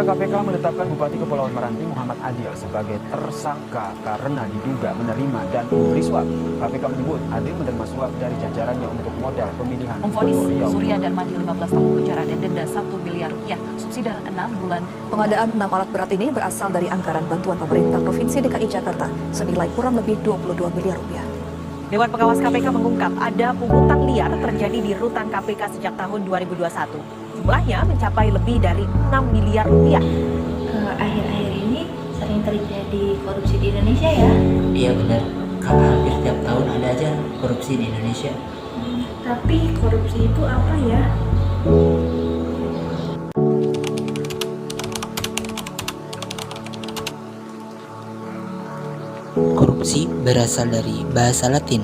Saudara, KPK menetapkan Bupati Kepulauan Meranti Muhammad Adil sebagai tersangka karena diduga menerima dan memberi suap. KPK menyebut Adil menerima suap dari jajarannya untuk modal pemilihan Memvonis Gubernur Riau. Surya Darmadi 15 tahun penjara dan denda 1 miliar rupiah, subsidi 6 bulan. Pengadaan 6 alat berat ini berasal dari anggaran bantuan pemerintah Provinsi DKI Jakarta senilai kurang lebih 22 miliar rupiah. Dewan Pengawas KPK mengungkap ada pungutan liar terjadi di rutan KPK sejak tahun 2021. Jumlahnya mencapai lebih dari 6 miliar rupiah. Akhir-akhir ini sering terjadi korupsi di Indonesia ya? Iya benar, karena hampir tiap tahun ada aja korupsi di Indonesia. Tapi korupsi itu apa ya? Korupsi berasal dari bahasa Latin,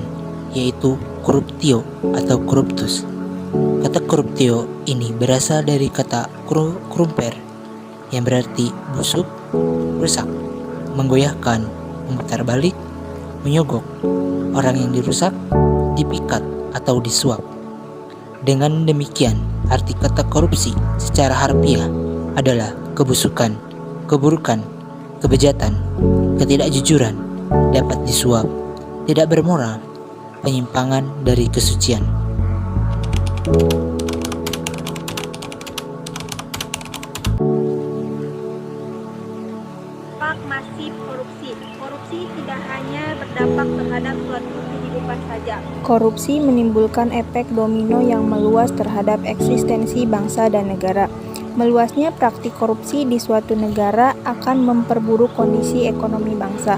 yaitu corruptio atau corruptus. Kata corruptio ini berasal dari kata crumper, yang berarti busuk, rusak, menggoyahkan, memutar balik, menyogok. Orang yang dirusak, dipikat atau disuap. Dengan demikian, arti kata korupsi secara harfiah adalah kebusukan, keburukan, kebejatan, ketidakjujuran, dapat disuap, tidak bermoral, penyimpangan dari kesucian. Dampak masif korupsi. Korupsi tidak hanya berdampak terhadap suatu kehidupan saja. Korupsi menimbulkan efek domino yang meluas terhadap eksistensi bangsa dan negara. Meluasnya praktik korupsi di suatu negara akan memperburuk kondisi ekonomi bangsa.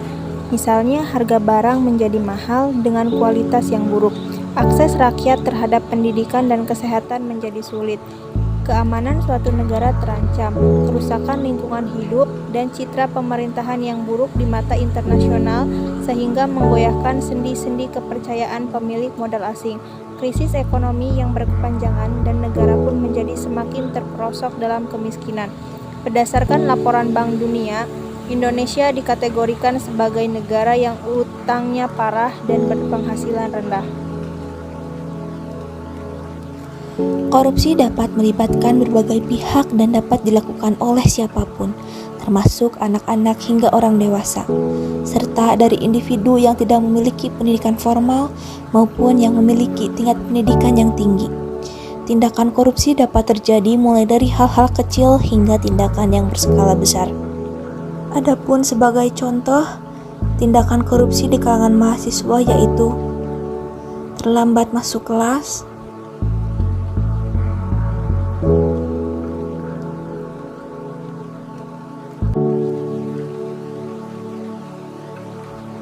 Misalnya, harga barang menjadi mahal dengan kualitas yang buruk. Akses rakyat terhadap pendidikan dan kesehatan menjadi sulit. Keamanan suatu negara terancam, kerusakan lingkungan hidup, dan citra pemerintahan yang buruk di mata internasional sehingga menggoyahkan sendi-sendi kepercayaan pemilik modal asing. Krisis ekonomi yang berkepanjangan dan negara pun menjadi semakin terperosok dalam kemiskinan. Berdasarkan laporan Bank Dunia, Indonesia dikategorikan sebagai negara yang utangnya parah dan berpenghasilan rendah. Korupsi dapat melibatkan berbagai pihak dan dapat dilakukan oleh siapapun, termasuk anak-anak hingga orang dewasa, serta dari individu yang tidak memiliki pendidikan formal maupun yang memiliki tingkat pendidikan yang tinggi. Tindakan korupsi dapat terjadi mulai dari hal-hal kecil hingga tindakan yang berskala besar. Adapun sebagai contoh, tindakan korupsi di kalangan mahasiswa yaitu terlambat masuk kelas,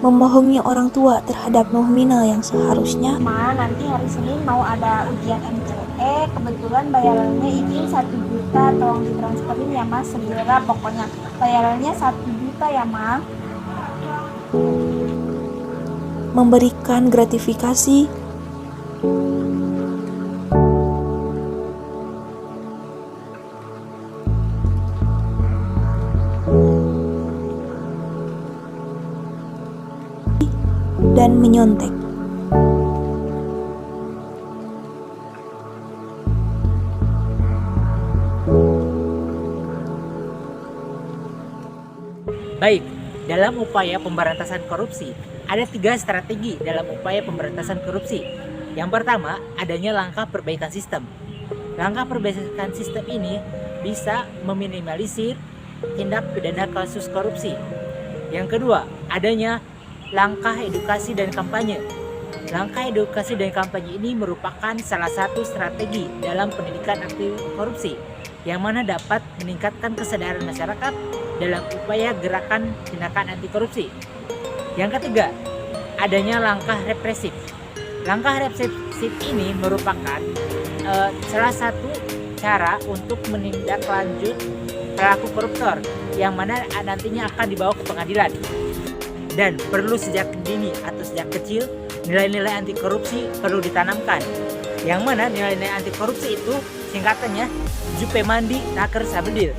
membohongi orang tua terhadap nominal yang seharusnya. Ma, nanti hari Senin mau ada ujian MCE, kebetulan bayarannya izin 1 juta, tolong ditransferin ya Mas, segera pokoknya. Bayarannya 1 juta ya Ma. Memberikan gratifikasi, dan menyontek. Baik, dalam upaya pemberantasan korupsi, ada 3 strategi dalam upaya pemberantasan korupsi. Yang pertama, adanya langkah perbaikan sistem. Langkah perbaikan sistem ini bisa meminimalisir tindak pidana kasus korupsi. Yang kedua, adanya langkah edukasi dan kampanye. Langkah edukasi dan kampanye ini merupakan salah satu strategi dalam pendidikan anti korupsi, yang mana dapat meningkatkan kesadaran masyarakat dalam upaya gerakan tindakan anti korupsi. Yang ketiga, adanya langkah represif. Langkah represif ini merupakan salah satu cara untuk menindaklanjut pelaku koruptor, yang mana nantinya akan dibawa ke pengadilan. Dan perlu sejak dini atau sejak kecil nilai-nilai anti korupsi perlu ditanamkan, yang mana nilai-nilai anti korupsi itu singkatannya Jupemandi Naker Sabedil,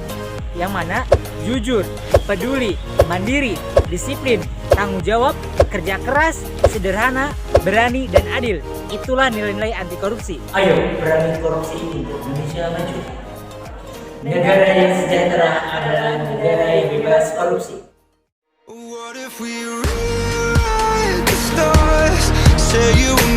yang mana jujur, peduli, mandiri, disiplin, tanggung jawab, kerja keras, sederhana, berani, dan adil. Itulah nilai-nilai anti korupsi. Ayo, berani korupsi untuk Indonesia maju. Negara yang sejahtera adalah bebas korupsi. What if we rewrite the stars? Say you